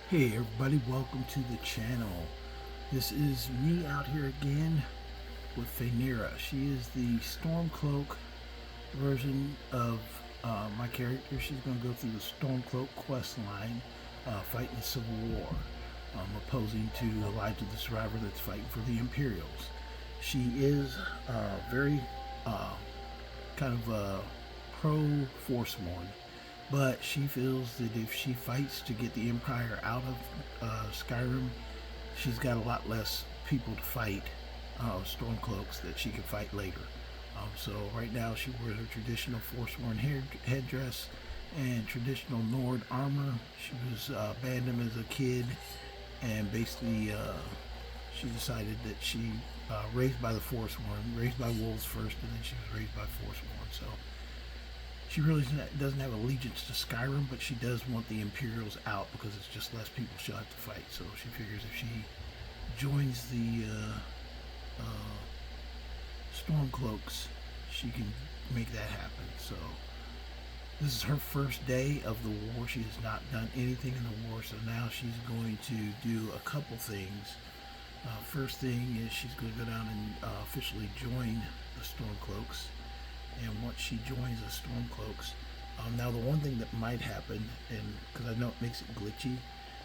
Hey everybody, welcome to the channel. This is me out here again with Fhaenyra. She is the Stormcloak version of my character. She's going to go through the Stormcloak quest line, fighting the Civil War, opposing to Elijah the Survivor that's fighting for the Imperials. She is very kind of pro Forsworn, but she feels that if she fights to get the Empire out of Skyrim, she's got a lot less people to fight, Stormcloaks, that she can fight later. So right now she wears her traditional Forsworn headdress and traditional Nord armor. She was abandoned as a kid, and basically she decided that she raised by the Forsworn, raised by wolves first, and then she was raised by Forsworn. So she really doesn't have allegiance to Skyrim, but she does want the Imperials out because it's just less people she'll have to fight. So she figures if she joins the Stormcloaks, she can make that happen. So this is her first day of the war. She has not done anything in the war, so now she's going to do a couple things. First thing is she's going to go down and officially join the Stormcloaks. And once she joins the Stormcloaks, now the one thing that might happen, and because I know it makes it glitchy,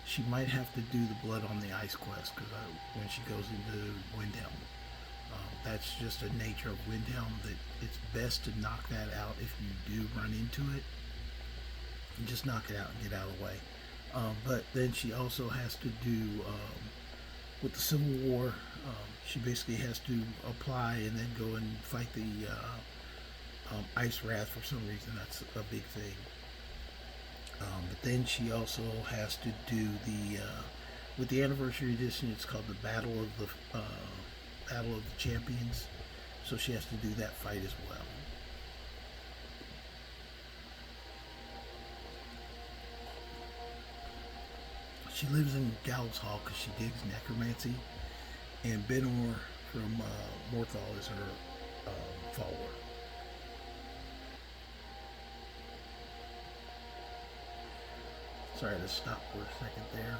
she might have to do the Blood on the Ice quest because when she goes into Windhelm, that's just a nature of Windhelm that it's best to knock that out if you do run into it. And just knock it out and get out of the way. But then she also has to do with the Civil War. She basically has to apply and then go and fight the Ice Wrath. For some reason that's a big thing. But then she also has to do the with the anniversary edition, it's called the Battle of the Champions, so she has to do that fight as well. She lives in Gallows Hall because she digs necromancy, and Benor from Morthal is her follower. Sorry to stop for a second there.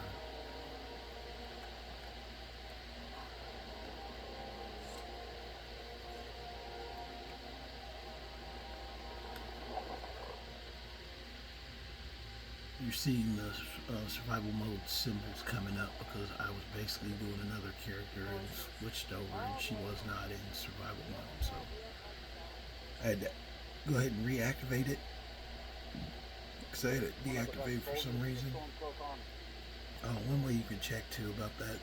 You're seeing the survival mode symbols coming up because I was basically doing another character and switched over, and she was not in survival mode, so I had to go ahead and reactivate it. I had it deactivated for some reason. One way you can check too about that,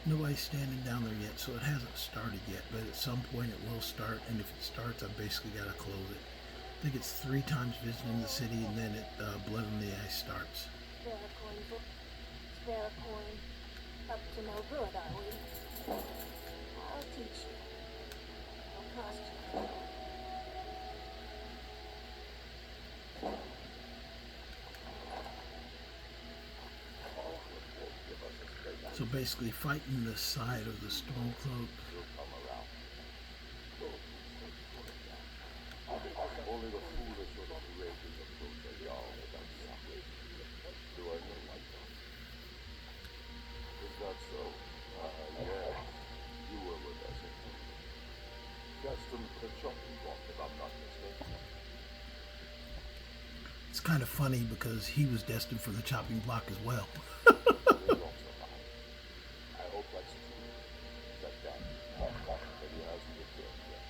nobody's standing down there yet, so it hasn't started yet, but at some point it will start, and if it starts, I've basically got to close it. I think it's 3 times visiting the city, and then Blood on the Ice starts. Spare a coin. Up to no good, are we? I'll teach you. It'll cost you. So basically fighting the side of the Stormcloak. Only the foolish or the courageous approach a yard without suffering. Do I know like that? Is that so? Yes. You were with us in Destined for the chopping block, if I'm not mistaken. It's kind of funny because he was destined for the chopping block as well. I hope that's true. That but he hasn't returned yet.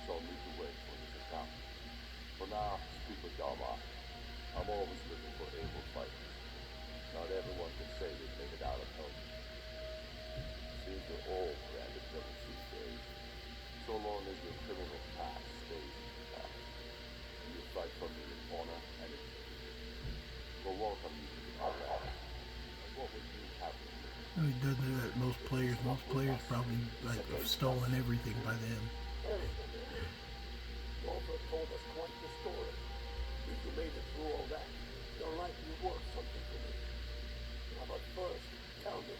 So I'll need to wait for his account. For now, speak with Dalmar. I'm always looking for able fighters. Not everyone can say they made it out of hell. Seems they're all branded devil these days. So long as your criminal past stays in the past. You fight for me in honor and integrity. We'll welcome you to the Empire. What would you have to do? No, he doesn't do that. Most players probably have stolen everything by then. You also told us quite the story. If you made it through all that, you're likely worth something to me. Now, but first, tell me,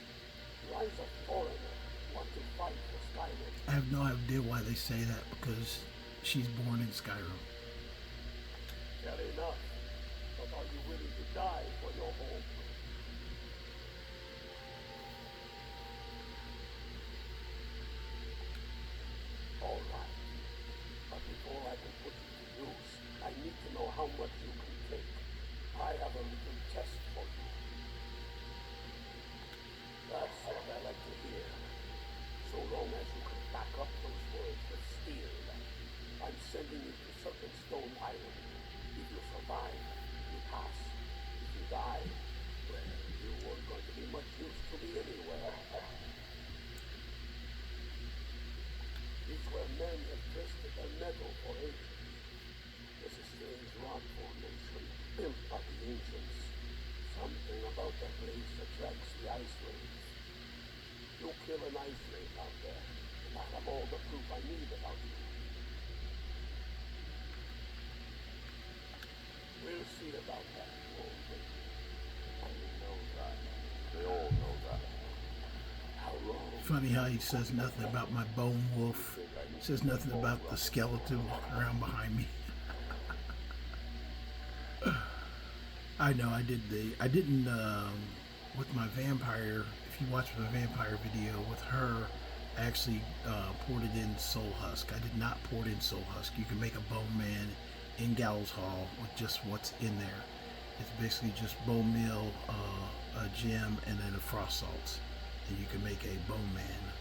why does a foreigner want to fight for Skyrim? I have no idea why they say that, because she's born in Skyrim. Fair enough. But are you willing to die for your funny how he says nothing about my bone wolf. He says nothing about the skeleton walking around behind me. I know I didn't with my vampire. If you watch my vampire video with her, I actually ported in Soul Husk. I did not port in Soul Husk. You can make a bone man in Gallows Hall with just what's in there. It's basically just bone meal, a gem, and then a frost salts, and you can make a bone man.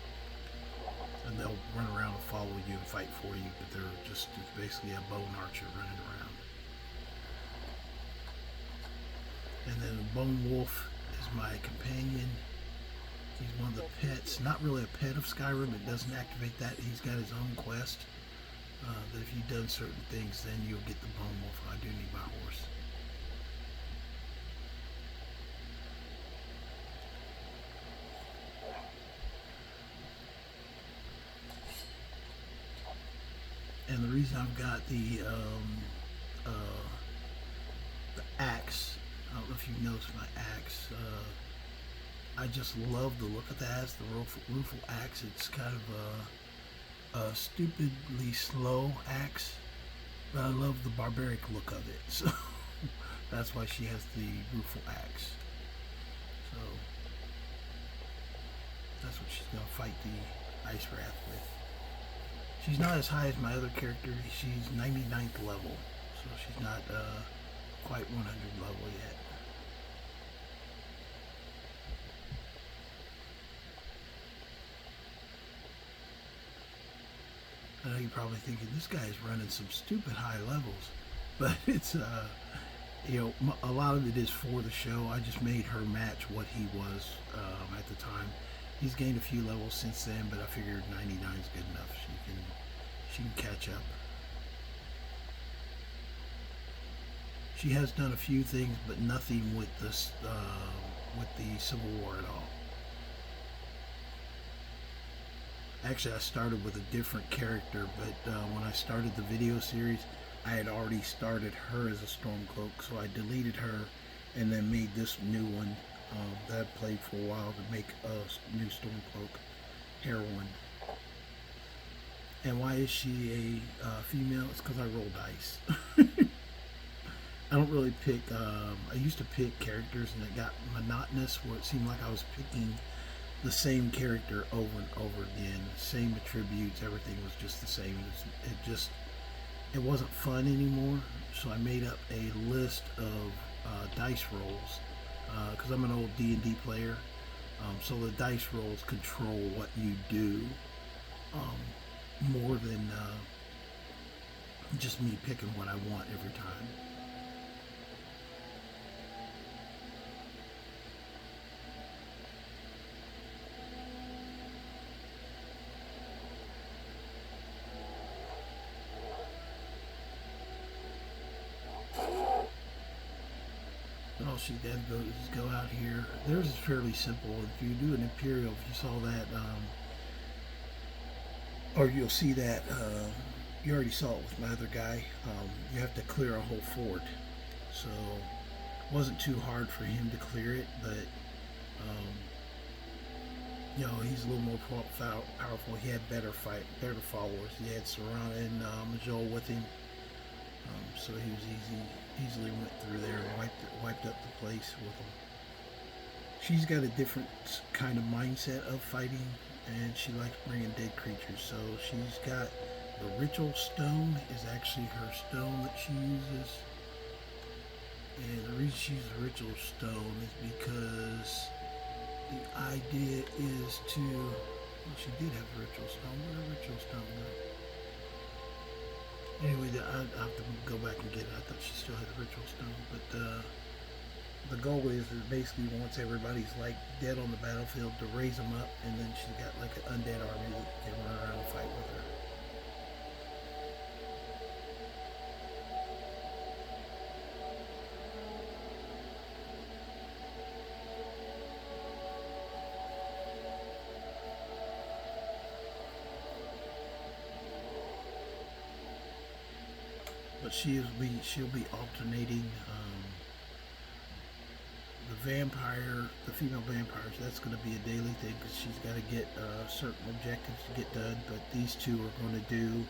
And they'll run around and follow you and fight for you, but it's basically a bone archer running around. And then the bone wolf is my companion. He's one of the pets, not really a pet of Skyrim. It doesn't activate that. He's got his own quest. That if you've done certain things, then you'll get the bone wolf. I do need my horse. And the reason I've got the axe, I don't know if you've noticed my axe. I just love the look of that. It's the rueful axe. It's kind of a stupidly slow axe, but I love the barbaric look of it. So that's why she has the rueful axe. So that's what she's gonna fight the Ice Wrath with. She's not as high as my other character. She's 99th level, so she's not quite 100 level yet. I know you're probably thinking this guy's running some stupid high levels, but it's a lot of it is for the show. I just made her match what he was at the time. He's gained a few levels since then, but I figured 99 is good enough. She can catch up. She has done a few things, but nothing with this with the Civil War at all. Actually, I started with a different character, but when I started the video series, I had already started her as a Stormcloak, so I deleted her and then made this new one that I played for a while to make a new Stormcloak heroine. And why is she a female? It's because I roll dice. I don't really pick, I used to pick characters and it got monotonous where it seemed like I was picking the same character over and over again, same attributes, everything was just the same. It wasn't fun anymore, so I made up a list of dice rolls, because I'm an old D&D player, so the dice rolls control what you do, more than just me picking what I want every time. But all she did is go out here. Theirs is fairly simple. If you do an Imperial, if you saw that, or you'll see that, you already saw it with my other guy, you have to clear a whole fort. So it wasn't too hard for him to clear it, but he's a little more powerful. He had better followers. He had Serana and Majol with him, so he was easily went through there and wiped up the place with him. She's got a different kind of mindset of fighting, and she likes bringing dead creatures. So she's got the ritual stone is actually her stone that she uses. And the reason she uses the ritual stone is because the idea is to, well, she did have a ritual stone. Where's her ritual stone now? Anyway, I'll have to go back and get it. I thought she still had the ritual stone. But the goal is basically once everybody's like dead on the battlefield to raise them up, and then she's got like an undead army that can run around and fight with her. But she'll be alternating the vampire, the female vampires, that's going to be a daily thing because she's got to get certain objectives to get done. But these two are going to do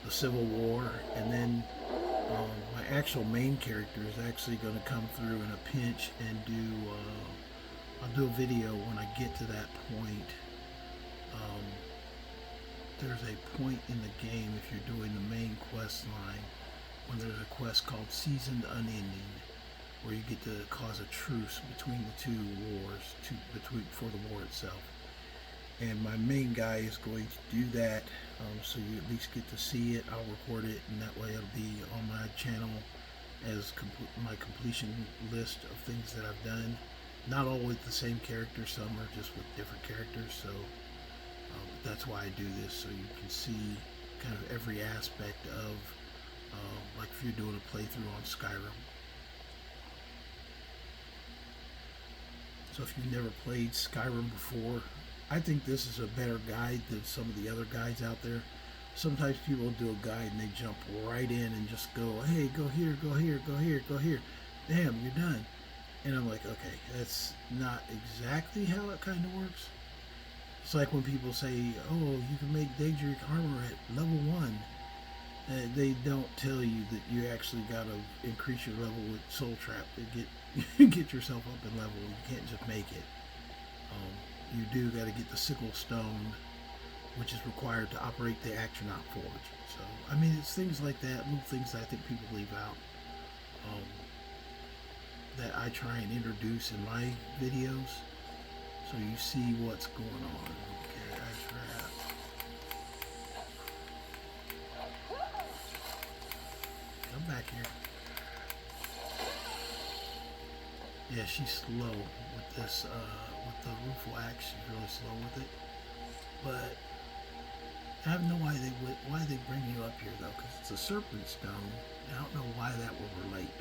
the Civil War, and then my actual main character is actually going to come through in a pinch and do. I'll do a video when I get to that point. There's a point in the game if you're doing the main quest line when there's a quest called Seasoned Unending, where you get to cause a truce between the two wars, for the war itself. And my main guy is going to do that, so you at least get to see it. I'll record it, and that way it'll be on my channel as my completion list of things that I've done. Not all with the same character, some are just with different characters, so that's why I do this, so you can see kind of every aspect of, like if you're doing a playthrough on Skyrim. So if you've never played Skyrim before, I think this is a better guide than some of the other guides out there. Sometimes people do a guide and they jump right in and just go, hey, go here, go here, go here, go here. Damn, you're done. And I'm like, okay, that's not exactly how it kind of works. It's like when people say, oh, you can make Daedric armor at level 1. They don't tell you that you actually got to increase your level with Soul Trap to get yourself up in level. You can't just make it. You do got to get the Sickle Stone, which is required to operate the Astronaut Forge. So, I mean, it's things like that, little things that I think people leave out, that I try and introduce in my videos, so you see what's going on. Okay, I trap. Come back here. Yeah, she's slow with this, with the roof wax. She's really slow with it. But I don't know why they bring you up here though, because it's a serpent stone. I don't know why that would relate.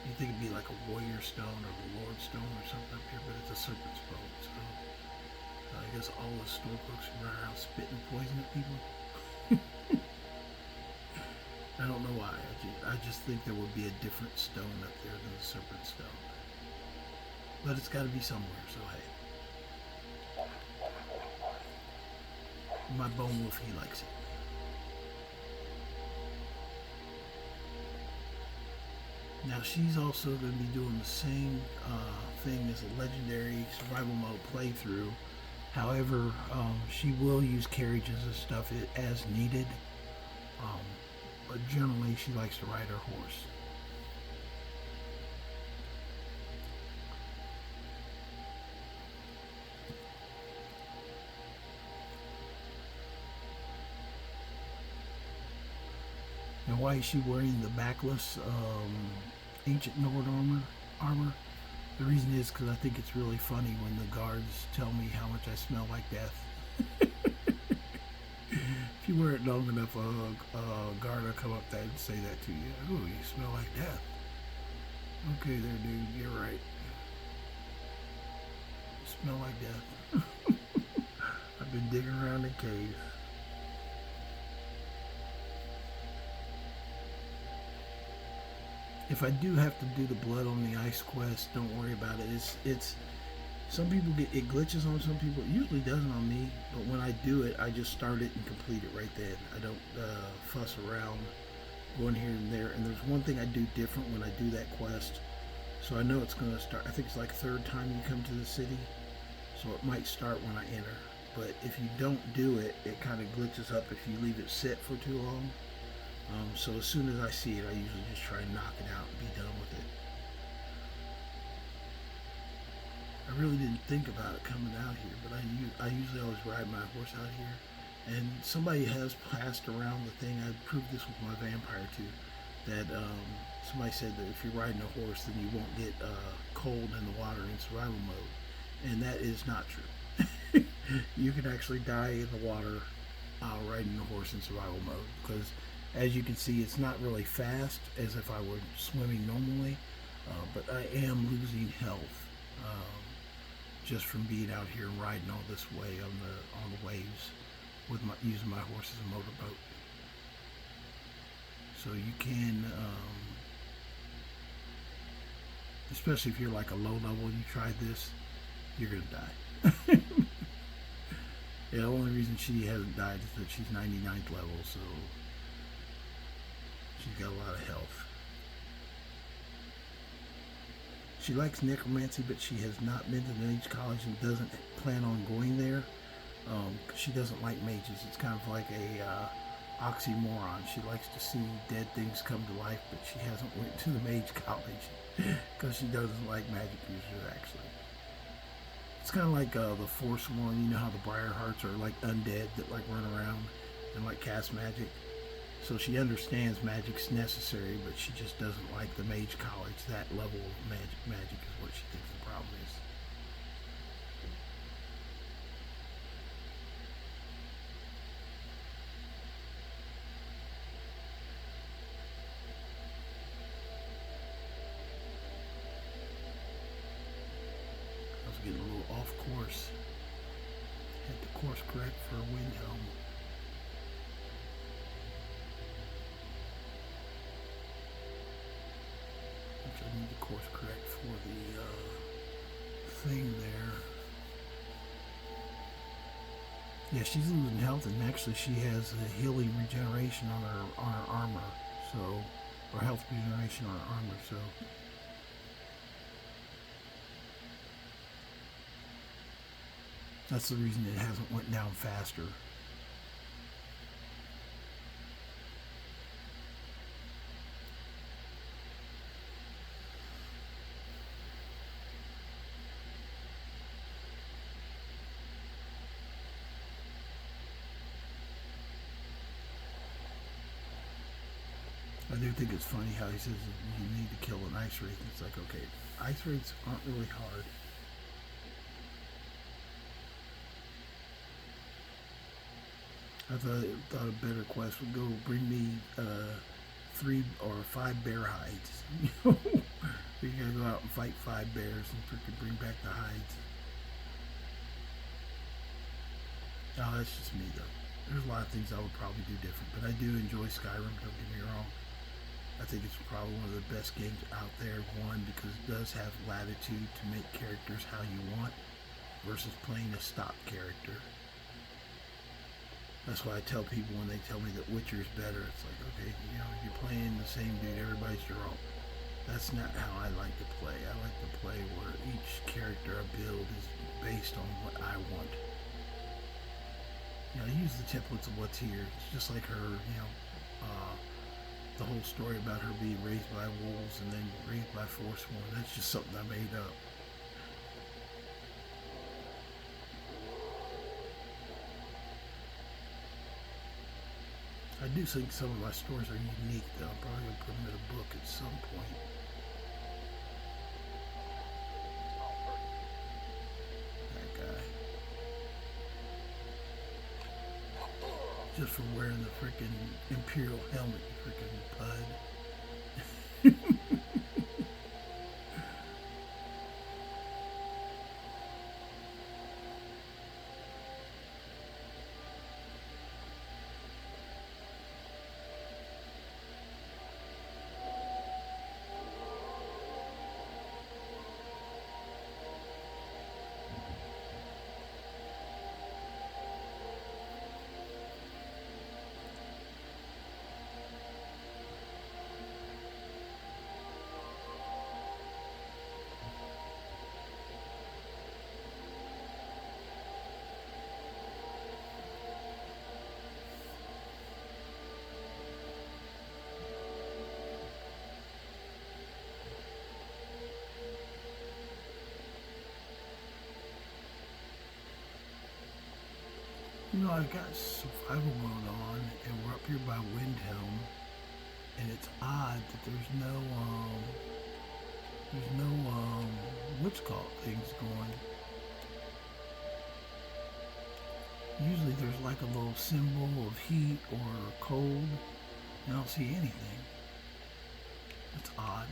You think it'd be like a warrior stone or a lord stone or something up here, but it's a serpent stone. So I guess all the Stormcloaks run around spitting poison at people. I don't know why. I just think there would be a different stone up there than the serpent stone. But it's got to be somewhere, so hey. My bone wolf, he likes it. Now she's also going to be doing the same thing as a legendary survival mode playthrough. However, she will use carriages and stuff as needed. But generally she likes to ride her horse. Now why is she wearing the backless ancient Nord armor? The reason is because I think it's really funny when the guards tell me how much I smell like death. If you wear it long enough, a guard will come up there and say that to you. Oh, you smell like death. Okay there, dude, you're right. You smell like death. I've been digging around in caves. If I do have to do the blood on the ice quest, don't worry about it. It's some people it glitches on some people. It usually doesn't on me, but when I do it, I just start it and complete it right then. I don't fuss around going here and there. And there's one thing I do different when I do that quest. So I know it's going to start. I think it's like third time you come to the city, so it might start when I enter. But if you don't do it, it kind of glitches up if you leave it sit for too long. So as soon as I see it, I usually just try and knock it out and be done with it. I really didn't think about it coming out here, but I usually always ride my horse out here. And somebody has passed around the thing. I proved this with my vampire too. That somebody said that if you're riding a horse, then you won't get cold in the water in survival mode, and that is not true. You can actually die in the water riding a horse in survival mode, because as you can see, it's not really fast as if I were swimming normally, but I am losing health just from being out here and riding all this way on the waves with using my horse as a motorboat. So you can Especially if you're like a low level and you try this, you're gonna die. Yeah, the only reason she hasn't died is that she's 99th level, so she's got a lot of health. She likes necromancy, but she has not been to the mage college and doesn't plan on going there. She doesn't like mages. It's kind of like a oxymoron. She likes to see dead things come to life, but she hasn't went to the mage college because she doesn't like magic users, actually. It's kind of like the Forsworn. You know how the Briarhearts are like undead that like run around and like cast magic. So she understands magic's necessary, but she just doesn't like the mage college. That level of magic is what she thinks the problem is. I was getting a little off course. Had the course correct for Windhelm. I need the course correct for the thing there. Yeah, she's losing health, and actually she has a healing regeneration on her armor, so, or health regeneration on her armor, so. That's the reason it hasn't went down faster. I do think it's funny how he says that you need to kill an ice wraith. It's like, okay, ice wraiths aren't really hard. I thought a better quest would go bring me 3 or 5 bear hides. You gotta go out and fight 5 bears and freaking bring back the hides. Oh, that's just me though. There's a lot of things I would probably do different, but I do enjoy Skyrim, don't get me wrong. I think it's probably one of the best games out there, one, because it does have latitude to make characters how you want versus playing a stock character. That's why I tell people when they tell me that Witcher is better, it's like, okay, you're playing the same dude, everybody's your own. That's not how I like to play. I like to play where each character I build is based on what I want. I use the templates of what's here. It's just like her, the whole story about her being raised by wolves and then raised by Forsworn. That's just something I made up. I do think some of my stories are unique, though. I'm probably going to put them in a book at some point. That guy. Just for wearing the freaking Imperial helmet, you freaking pud. I've got survival mode on, and we're up here by Windhelm, and it's odd that there's no what's called things going. Usually there's like a little symbol of heat or cold. I don't see anything. That's odd.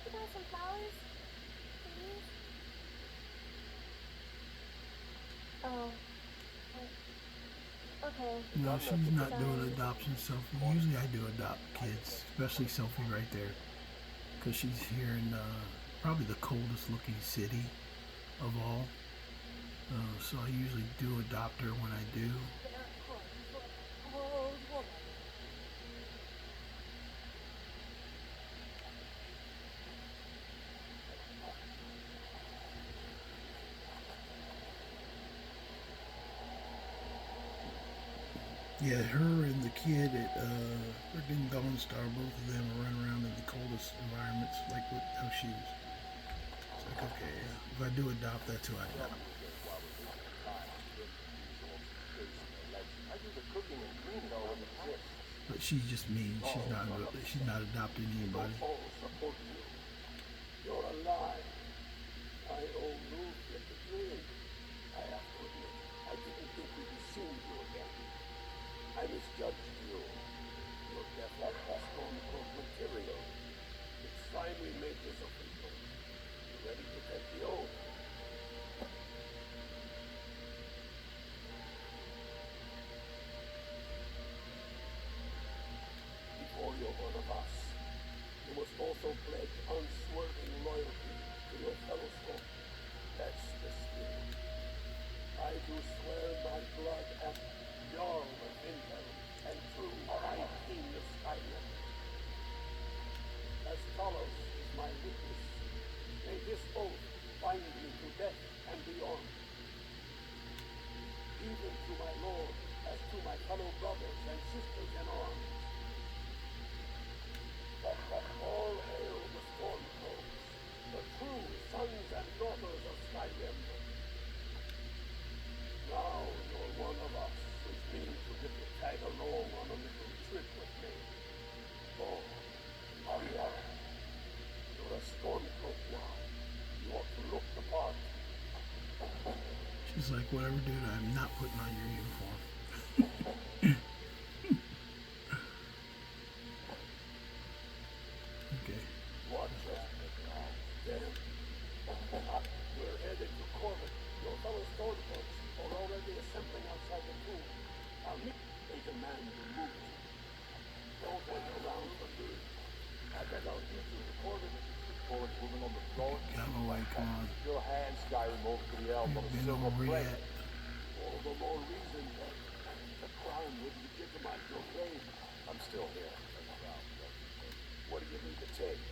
to buy some flowers, please? Oh. Okay. No, she's not doing adoption, Sophie. Usually I do adopt kids, especially Sophie right there. Because she's here in probably the coldest looking city of all. So I usually do adopt her when I do. Old woman. Yeah, her and the kid at freaking Dawnstar, both of them are running around in the coldest environments, like with no shoes. It's like, okay, yeah. If I do adopt, that's who I adopt. I do the cooking and cleaning all in the house. But she's just mean. She's not adopting anybody. All support you. You're alive. I owe Luke at the dream. I have to admit, I didn't think we'd be seeing you again. I misjudged you. You're definitely Stormcloak material. It's time we made this official. You ready to take the oath? Before you're one of us, you must also pledge unswerving loyalty to your fellow Storm. That's the spirit. I do swear my blood at Jarl of Imperials and through my king of Skyrim. As Talos is my witness, may this oath bind me to death and beyond. Even to my lord, as to my fellow brothers and sisters in arms. All hail the Stormcloaks, the true sons and daughters of Skyrim. Now you're one of us, which means you get to tag along on a little trip with me. Oh, hurry up. You're a Stormcloak now. You ought to look the part. She's like, whatever, dude, I'm not putting on your uniform. Okay. Watch us. Damn. We're headed to Corbin. Your fellow Stormcloaks are already assembling outside the tomb. I'll meet. They demand you move. Don't wait around for me. I bet I'll get you to Corbin. Forward moving on the floor. Got away, come on. Your hand, Skyrim, over to the elm on a Been silver over plate. yet. All the more reason that the crown would legitimize your claim. I'm still here. What do you need to take?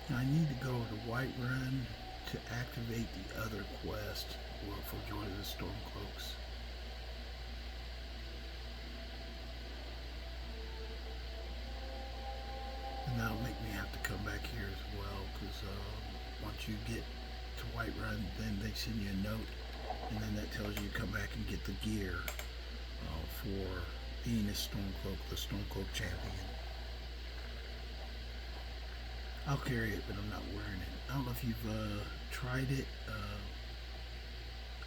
I need to go to Whiterun to activate the other quest for joining the Stormcloaks. And that'll make me have to come back here as well, because once you get to Whiterun, then they send you a note, and then that tells you to come back and get the gear for being a Stormcloak, the Stormcloak champion. I'll carry it, but I'm not wearing it. I don't know if you've tried it.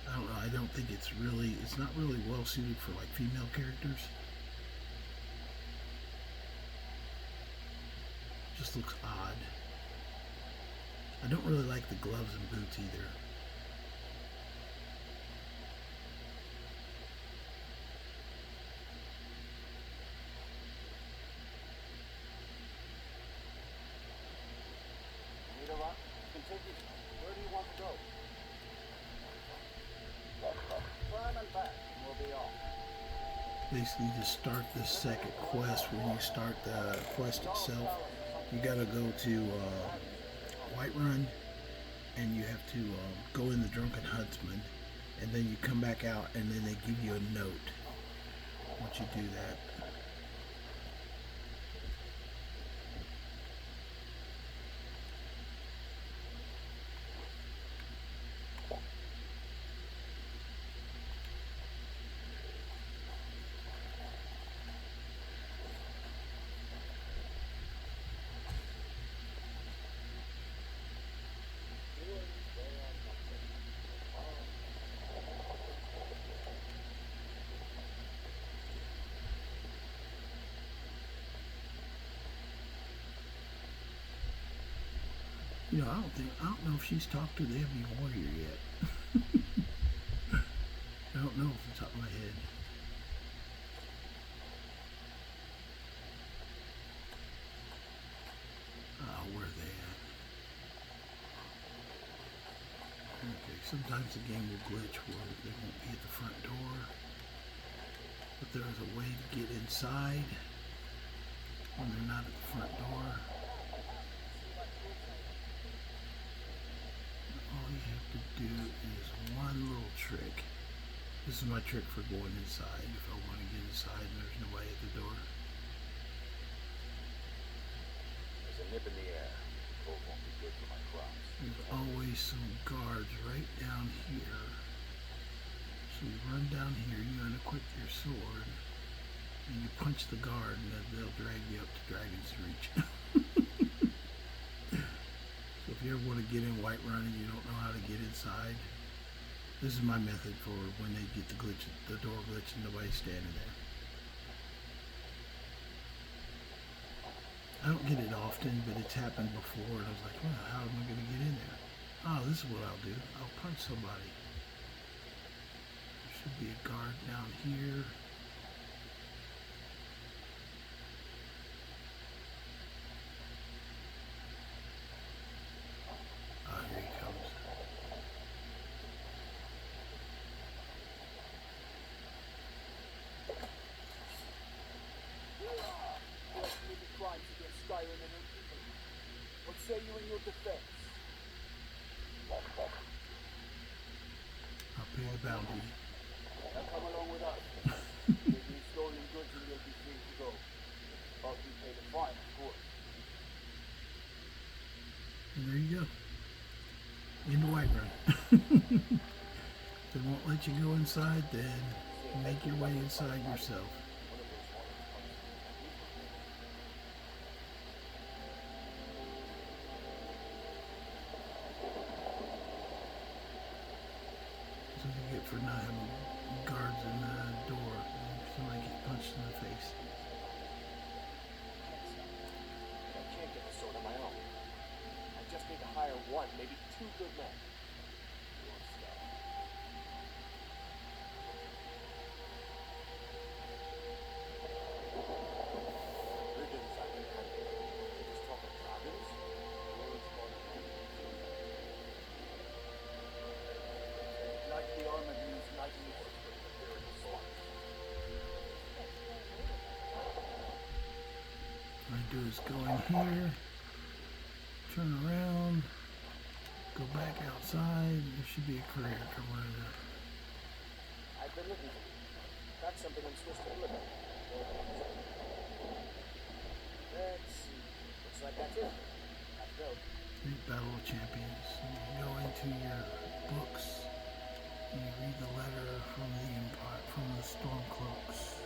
I don't know. I don't think it's not really well suited for like female characters. Just looks odd. I don't really like the gloves and boots either. Where do you want to go? Prime and back, and we'll be off. basically to start the second quest, when you start the quest itself, you gotta go to Whiterun, and you have to go in the Drunken Huntsman, and then you come back out, and then they give you a note once you do that. You know, I don't know if she's talked to the Ebony Warrior yet. I don't know off the top of my head. Where are they at? Okay, sometimes the game will glitch where they won't be at the front door. But there is a way to get inside when they're not at the front door. All you have to do is one little trick. This is my trick for going inside. If I want to get inside and there's nobody at the door. There's a nip in the air. Cold won't be good for my crops. There's always some guards right down here. So you run down here, you unequip your sword, and you punch the guard, and then they'll drag you up to Dragon's Reach. So if you ever want to get in Whiterun and you don't know how to get inside, this is my method for when they get the door glitch and nobody's standing there. I don't get it often, but it's happened before, and I was like, well, how am I going to get in there? Oh, this is what I'll do. I'll punch somebody. There should be a guard down here. Ah, here he comes. Committed crimes against Skyrim and her people. What say you in your defense? I'll pay the bounty. Now come along with us. Give me stolen goods and you'll be free to go. But you pay the fine, of course. And there you go. Into Whiterun. If they won't let you go inside, then make your way inside yourself. That's what you get for not having guards in the door. Somebody gets punched in the face. I can't get the sword on my own. I just need to hire one, maybe two good men. Brigands I can handle. They just talk of dragons. Like the armored means nightly work for the Imperial swords. What I do is go in here, turn around, go back outside. There should be a career somewhere in there. I've been looking for you. That's something I'm supposed to deliver. Let's see. Looks like that's it. Let's go. Read Battle of Champions. And you go into your books and you read the letter from the Empire, from the Stormcloaks.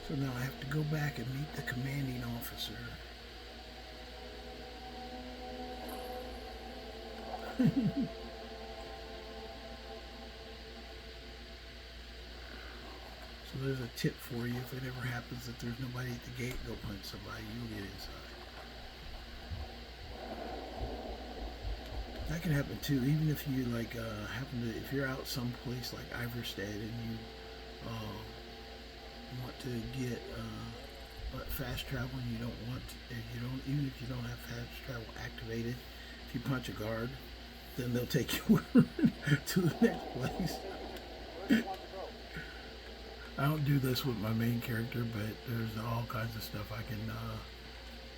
So now I have to go back and meet the commanding officer. So there's a tip for you. If it ever happens that there's nobody at the gate, go punch somebody, you'll get inside. That can happen too, even if you like if you're out someplace like Iverstead and you want to get fast travel and you don't want to, if you don't, even if you don't have fast travel activated, if you punch a guard, then they'll take you to the next place. I don't do this with my main character, but there's all kinds of stuff I can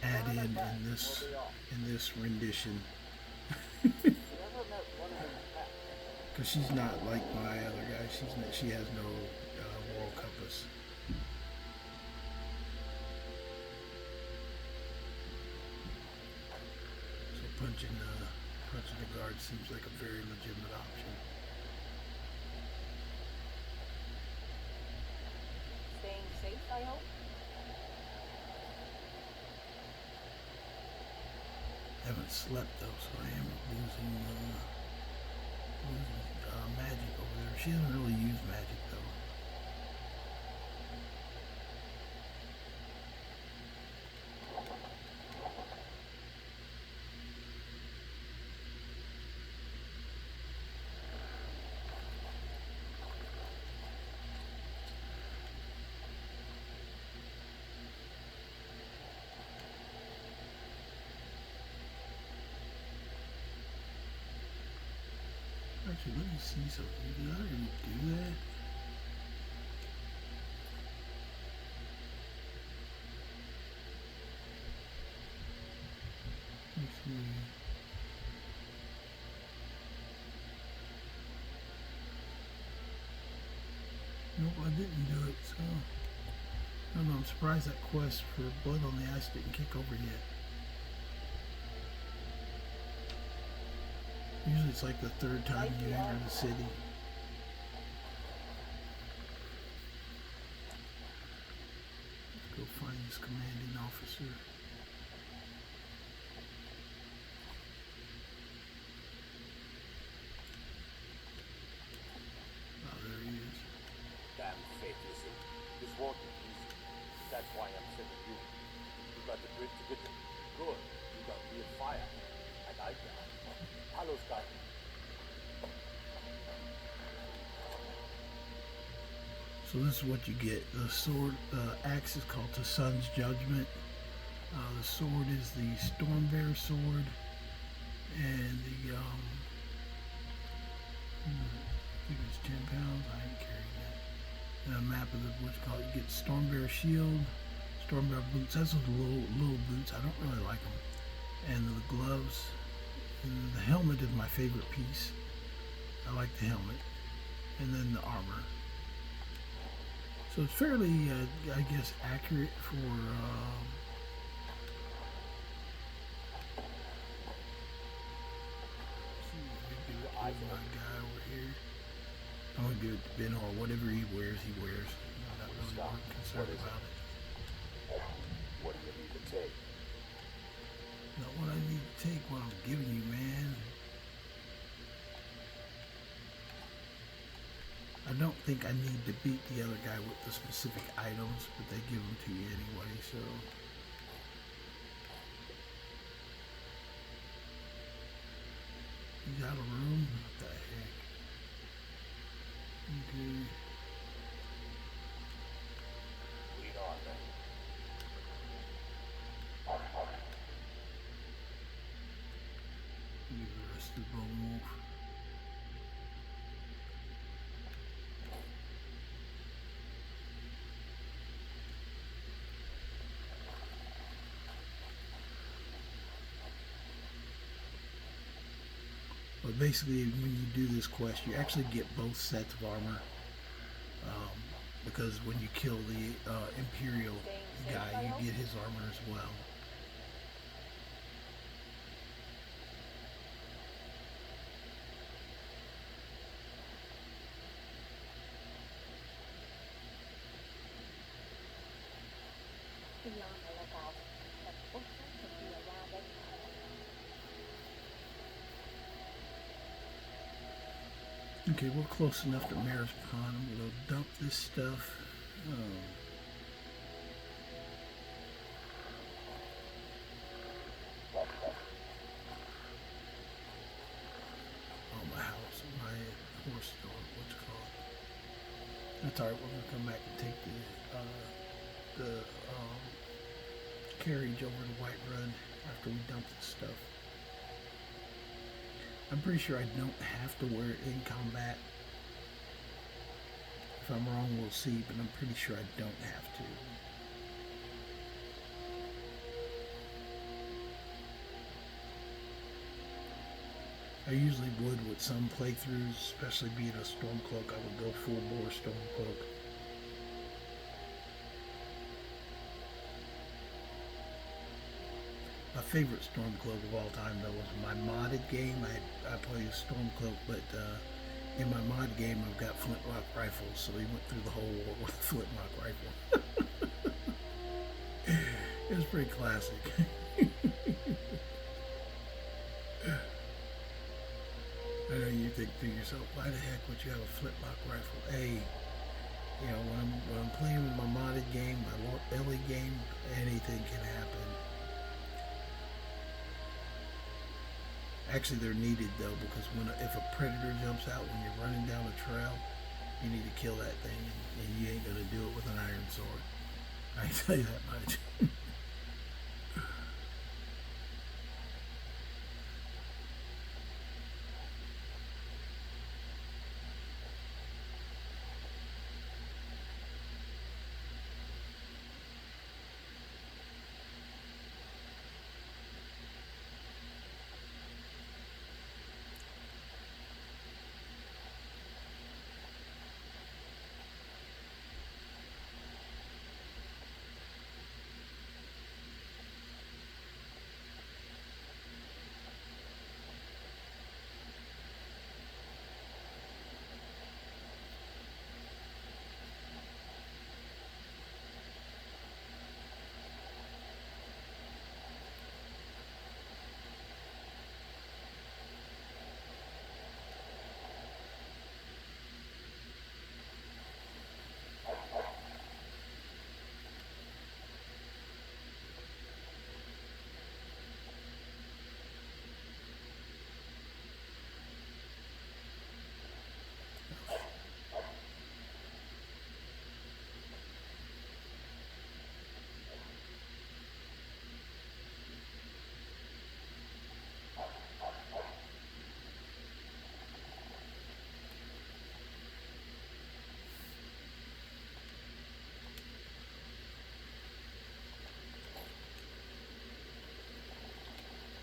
add in this rendition. Because she's not like my other guy. She has no moral compass. So punching the guard seems like a very legitimate option. Staying safe, I hope? Haven't slept though, so I am losing magic over there. She doesn't really use magic though. Actually, let me see something. Did I already do that? Let me see. Nope, I didn't do it, so I don't know. I'm surprised that quest for Blood on the Ice didn't kick over yet. Usually it's like the third time you enter the city. Let's go find this commanding officer. Oh, there he is. Damn fatalism. This won't be easy. That's why I'm sending you. You got the grit to get it. Good. You got real fire. And I got Hello, Sky. So this is what you get. The sword, axe is called the Sun's Judgment. The sword is the Stormbear sword, and the I think it's 10 pounds. I ain't carrying that. And a map of the what's called. You get Stormbear shield, Stormbear boots. That's those little boots. I don't really like them. And the gloves. And the helmet is my favorite piece. I like the helmet. And then the armor. So it's fairly, I guess, accurate for my guy over here. I'm gonna give it to Ben, or whatever he wears, he wears. I'm not really concerned about it. What do you need to take? Not what I need to take, what I'm giving you, man. I don't think I need to beat the other guy with the specific items, but they give them to you anyway, so. You got a room? What the heck? Okay. Lead on then. Leave the rest of the bone wolf. But basically, when you do this quest, you actually get both sets of armor. Because when you kill the Imperial guy, you get his armor as well. Be on the lookout. The butcher could be around any time. Okay, we're close enough to Mare's Pond. I'm going to dump this stuff. My house, my horse store, what's it called? That's alright, we're going to come back and take the carriage over to Whiterun after we dump this stuff. I'm pretty sure I don't have to wear it in combat. If I'm wrong, we'll see, but I'm pretty sure I don't have to. I usually would with some playthroughs, especially being a Stormcloak. I would go full bore Stormcloak. My favorite Stormcloak of all time, though, was my modded game. I play a Stormcloak, but in my mod game, I've got flintlock rifles, so he went through the whole war with a flintlock rifle. It was pretty classic. I know you think to yourself, why the heck would you have a flintlock rifle? Hey, you know, when I'm playing with my modded game, my Lord Ellie game, anything can happen. Actually, they're needed though, because if a predator jumps out when you're running down a trail, you need to kill that thing, and you ain't gonna do it with an iron sword. I can tell you that much.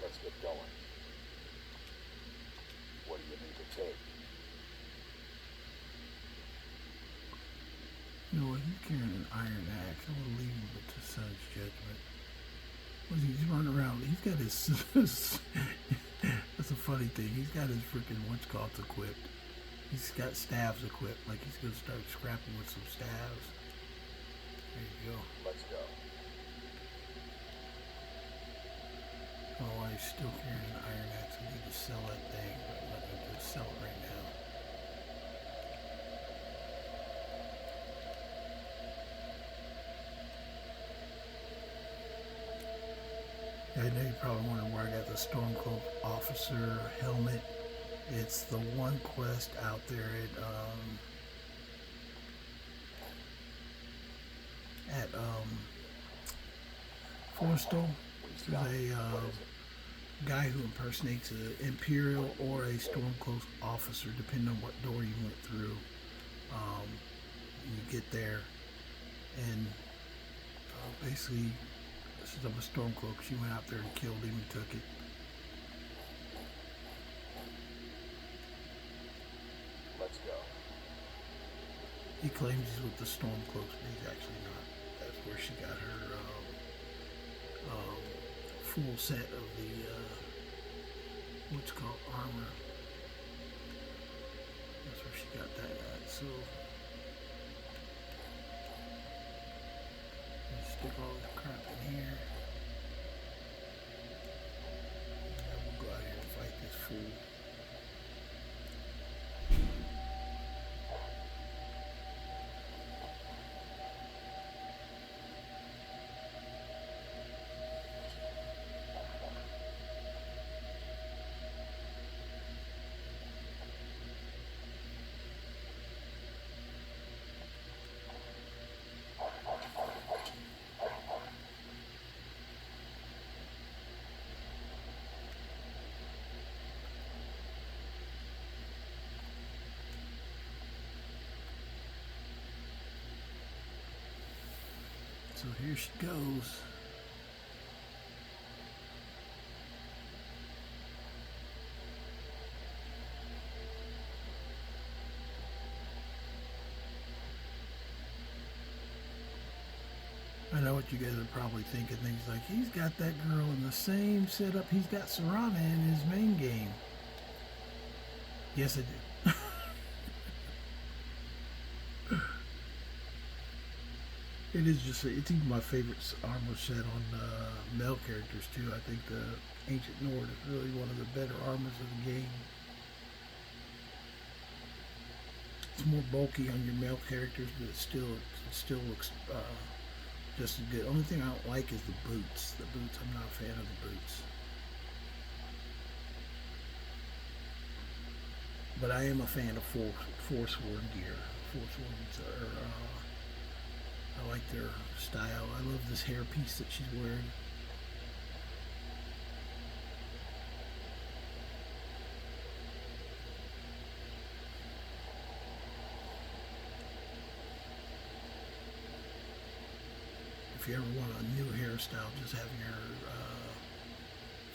Let's get going. What do you need to take? No, he's carrying an iron axe. I would leave him to Son's judgment. What's he's running around? He's got his. That's a funny thing. He's got his freaking what's-called equipped. He's got staves equipped. Like he's gonna start scrapping with some staves. There you go. Let's go. Oh, he's still carrying an iron axe. I need to sell that thing, but I'm not gonna just sell it right now. I know you're probably wondering where I got the Stormcloak officer helmet. It's the one quest out there at Forsworn. There's a guy who impersonates an Imperial or a Stormcloak officer, depending on what door you went through. You get there, and basically, since I'm a Stormcloak, she went out there and killed him and took it. Let's go. He claims he's with the Stormcloaks, but he's actually not. That's where she got her full set of the what's called armor. That's where she got that at. So let's stick all this crap in here. And then we'll go out here and fight this fool. So here she goes. I know what you guys are probably thinking. Things like, he's got that girl in the same setup he's got Serana in his main game. Yes, I do. It is just, it's even my favorite armor set on male characters too. I think the Ancient Nord is really one of the better armors of the game. It's more bulky on your male characters, but it still looks just as good. Only thing I don't like is the boots. The boots, I'm not a fan of the boots. But I am a fan of Forsworn gear. Forsworns are, I like their style. I love this hair piece that she's wearing. If you ever want a new hairstyle, just have your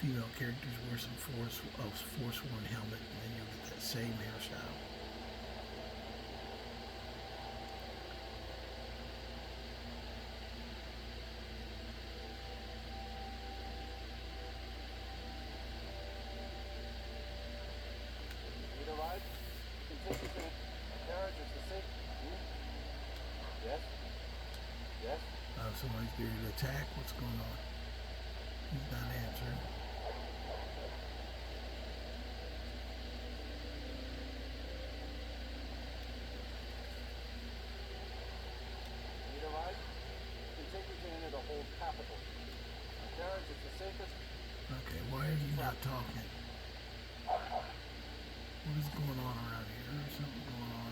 female characters wear some Forsworn helmet, and then you'll get that same hairstyle. Need a ride? You can take me to the carriage, it's the safe. Yes? Yes? Somebody's getting to attack. What's going on? He's not answering. Need a ride? You can take me to any of the whole capital. The carriage is the safest. Okay, why are you not talking? What is going on around here? There's something going on.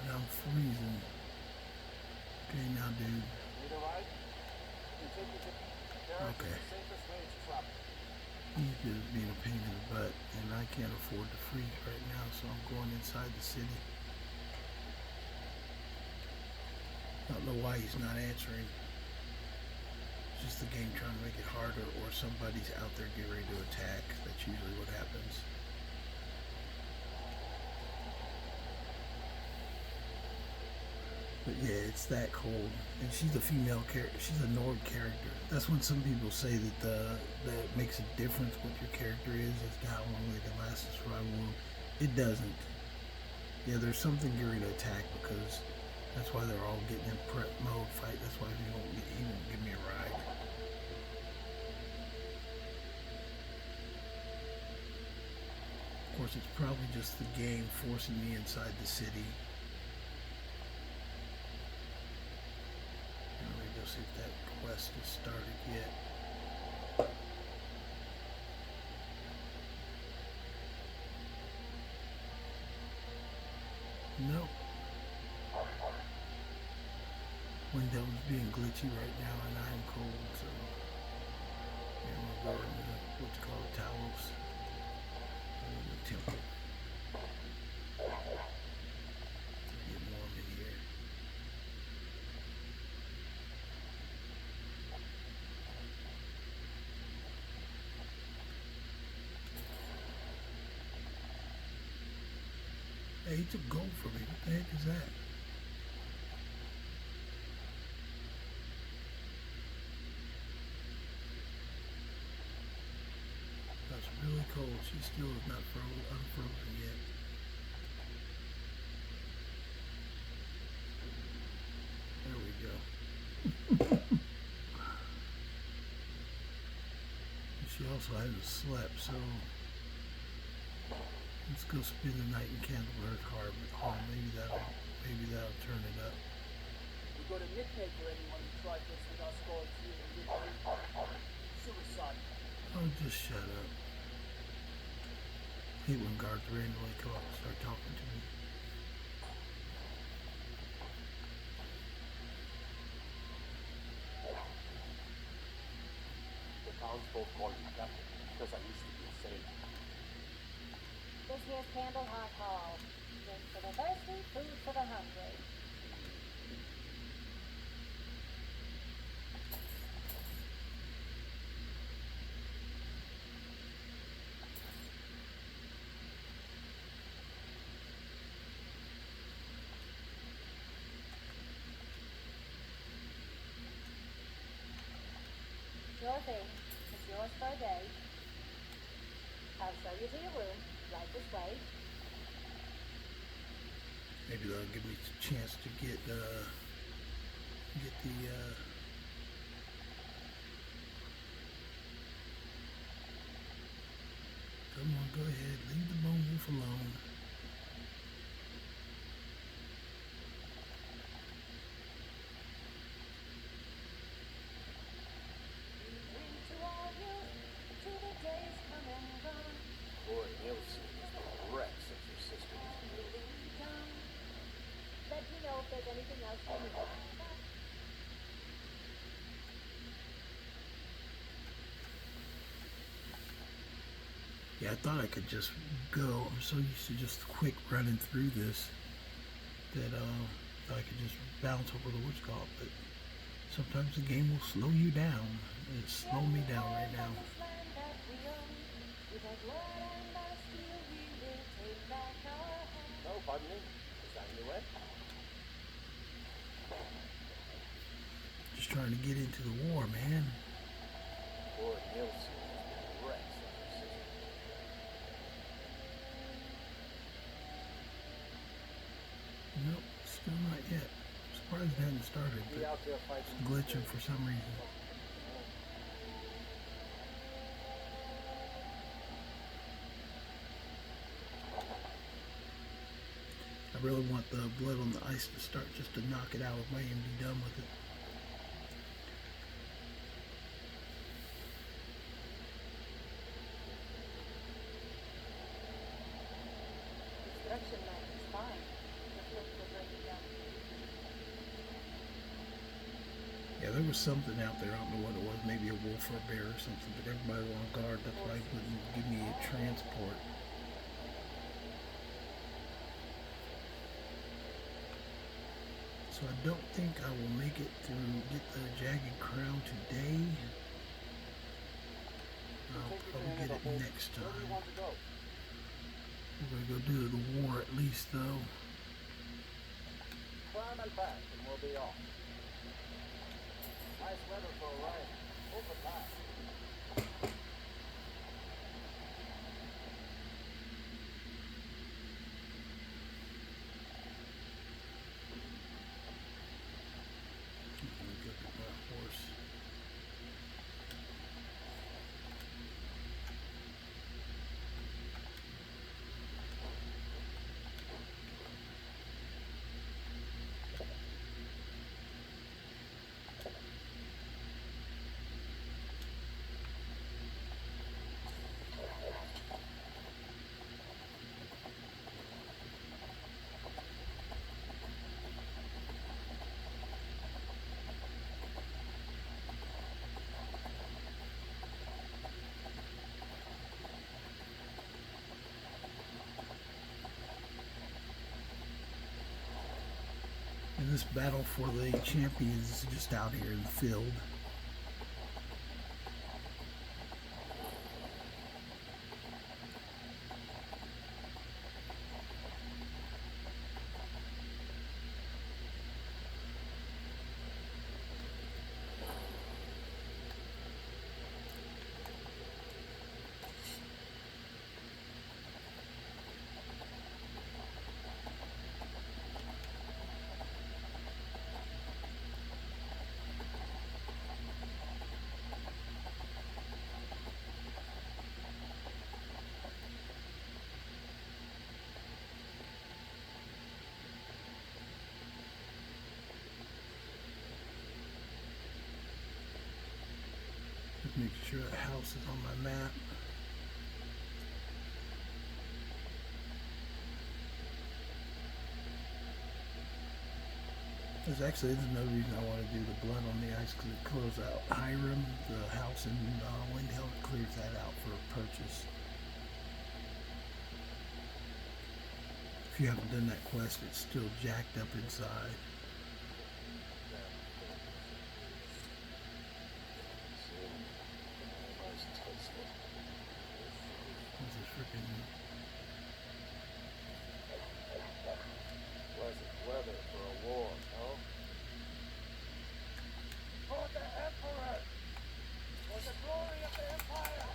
And I'm freezing. Okay, now, dude. Need a ride? You can take me to the carriage Okay. is the safest way to travel. He's just being a pain in the butt, and I can't afford to freeze right now, so I'm going inside the city. I don't know why he's not answering. It's just the game trying to make it harder, or somebody's out there getting ready to attack. That's usually what happens. But yeah, it's that cold, and she's a female character. She's a Nord character. That's when some people say that that makes a difference what your character is as to how long they can last in survival mode. It doesn't. Yeah, there's something gearing to attack because that's why they're all getting in prep mode fight. That's why he won't give me a ride. Of course, it's probably just the game forcing me inside the city. Let me go see if that quest is started yet. Nope. Windows being glitchy right now, and I'm cold, so yeah, I'm gonna go in the what you call it, Talos. The temple. Get warm in here. Hey, he took gold from me. What the heck is that? That's really cold. She still is not unfrozen yet. There we go. She also hasn't slept, so let's go spend the night in Candleberg Hall. Maybe that'll turn it up. We got a nickname for anyone who tried this with our squad team and did suicide. Oh, just shut up. I hate when guards randomly come up and start talking to me. The townsfolk call you captain because I used to be a sailor. This here's Candle Hot Hall. Drink for the thirsty, food for the hungry. Sure thing. It's yours for a day. I'll show you to your room, right this way. Maybe that'll give me a chance to get the come on, go ahead, leave the bone wolf alone. Drink to all you, to the days come and gone. Lord Nielsen is the Rex of your sister. Really done. Let me know if there's anything else you need. Yeah, I thought I could just go. I'm so used to just quick running through this that thought I could just bounce over the witchcraft, but sometimes the game will slow you down. It's slowing me down right now. No, pardon me. Is that in the way? Just trying to get into the war, man. Lord Nielsen is the Rex of your sister. Nope, still not yet. I'm surprised it hadn't started, Be but out there fighting. it's glitching for some reason. I really want the blood on the ice to start just to knock it out of the way and be done with it. Construction line is fine. Just look for breaking down. Yeah, there was something out there. I don't know what it was. Maybe a wolf or a bear or something. But everybody was on guard. That's why he wouldn't give me a transport. So I don't think I will make it through get the jagged crown today. I'll probably get it next Where do you time. want to go? We're gonna go do the war at least, though. Climb and pass, and we'll be off. Nice weather for a ride. Over time. Let me go get my horse. And this battle for the champions is just out here in the field. Just make sure the house is on my map. There's actually another reason I want to do the blood on the ice, because it closes out Hiram, the house in Windhelm. It clears that out for purchase. If you haven't done that quest, it's still jacked up inside. What's this freaking... Pleasant weather for a war, no? For the Emperor! For the glory of the Empire!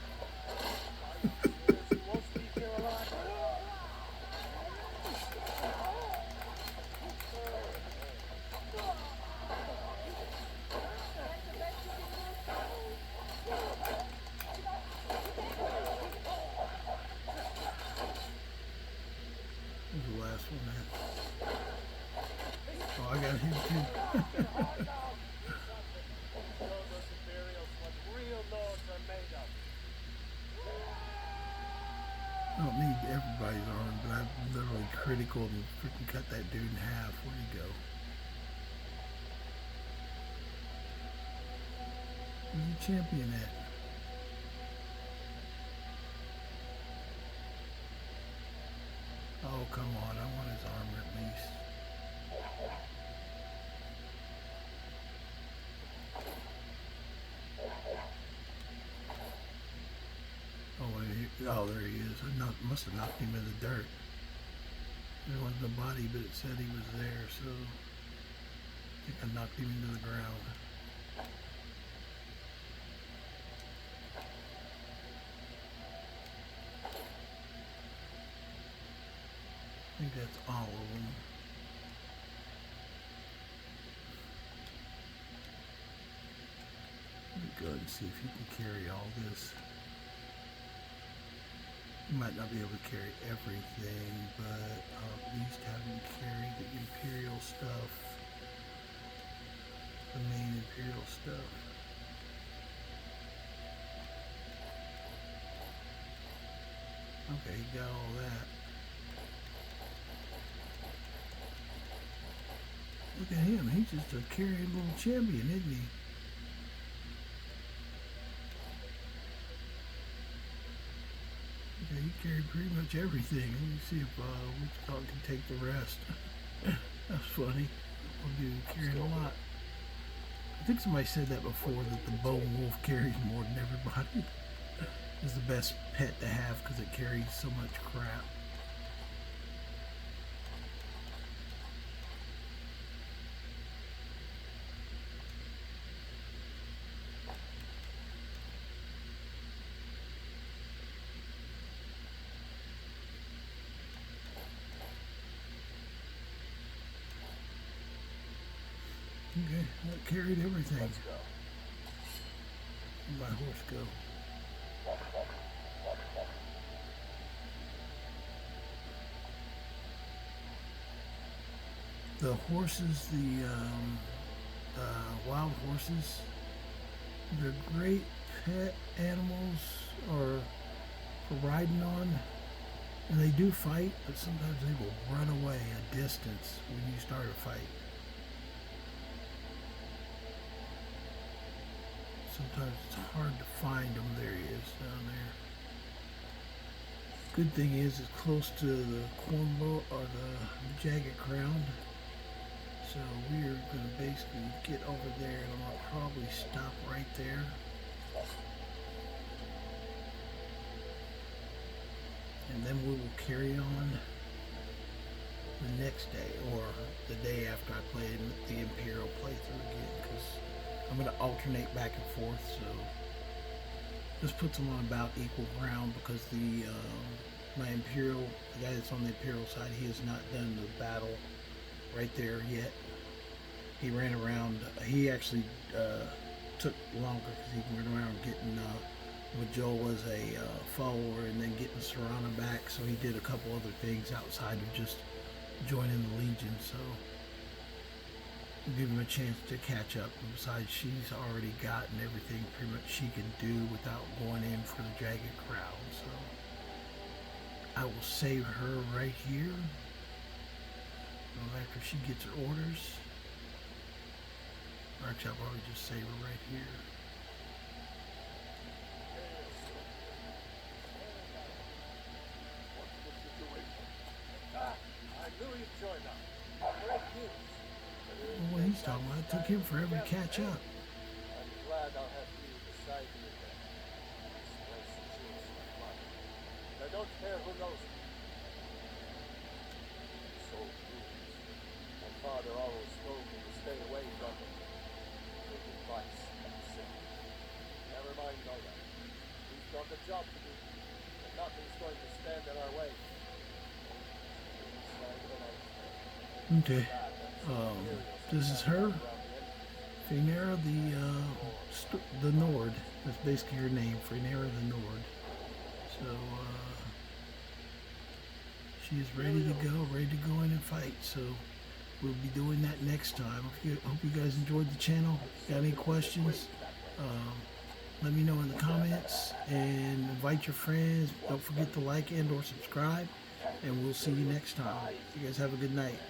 He won't leave here alive. Where's the last one at? Oh, I got him too. Show those Imperials what real lords are made of. I don't need everybody's arm, but I'm literally critical and freaking cut that dude in half. Where'd he go? Where's the champion at? Oh, come on. I want his armor at least. Oh, wait, oh, there he is. I must have knocked him in the dirt. There wasn't a body, but it said he was there, so I think I knocked him into the ground. I think that's all of them. Let me go ahead and see if you can carry all this. You might not be able to carry everything, but I'll at least have him carry the Imperial stuff. The main Imperial stuff. Okay, he got all that. Look at him, he's just a carrying little champion, isn't he? Okay, he carried pretty much everything. Let me see if Wichita can take the rest. That's funny. We'll do carrying a lot. I think somebody said that before, that the bone wolf carries more than everybody. It's the best pet to have because it carries so much crap. Okay, that carried everything. Let's go. Where'd my horse go? The horses, the wild horses, they're great pet animals or for riding on, and they do fight, but sometimes they will run away a distance when you start a fight. Sometimes it's hard to find them. There he is down there. Good thing is it's close to the cornbow or the jagged crown. So we're going to basically get over there, and I'll probably stop right there. And then we will carry on the next day, or the day after I play the Imperial playthrough again, because I'm going to alternate back and forth, so just puts them on about equal ground, because the my Imperial, the guy that's on the Imperial side, he has not done the battle right there yet. He ran around, he actually took longer because he went around getting when Joel was a follower, and then getting Serana back, so he did a couple other things outside of just joining the Legion, so give him a chance to catch up. And besides, she's already gotten everything pretty much she can do without going in for the Jagged Crown. So I will save her right here. After she gets her orders, Actually, I'll probably just save her right here. What's the situation? I knew you'd join us. Great news. Well, he's talking about it took him forever to catch up. I'm glad I'll have you beside me again. This place chills my blood. I don't care who knows it. So rules. My father always told me to stay away from them. Take advice and sin. Never mind all that. We've got a job to do, and nothing's going to stand in our way. Okay. This is her, Fhaenyra the Nord. That's basically her name, Fhaenyra the Nord. So she is ready to go in and fight. So we'll be doing that next time. Hope you guys enjoyed the channel. Got any questions? Let me know in the comments and invite your friends. Don't forget to like and or subscribe. And we'll see you next time. You guys have a good night.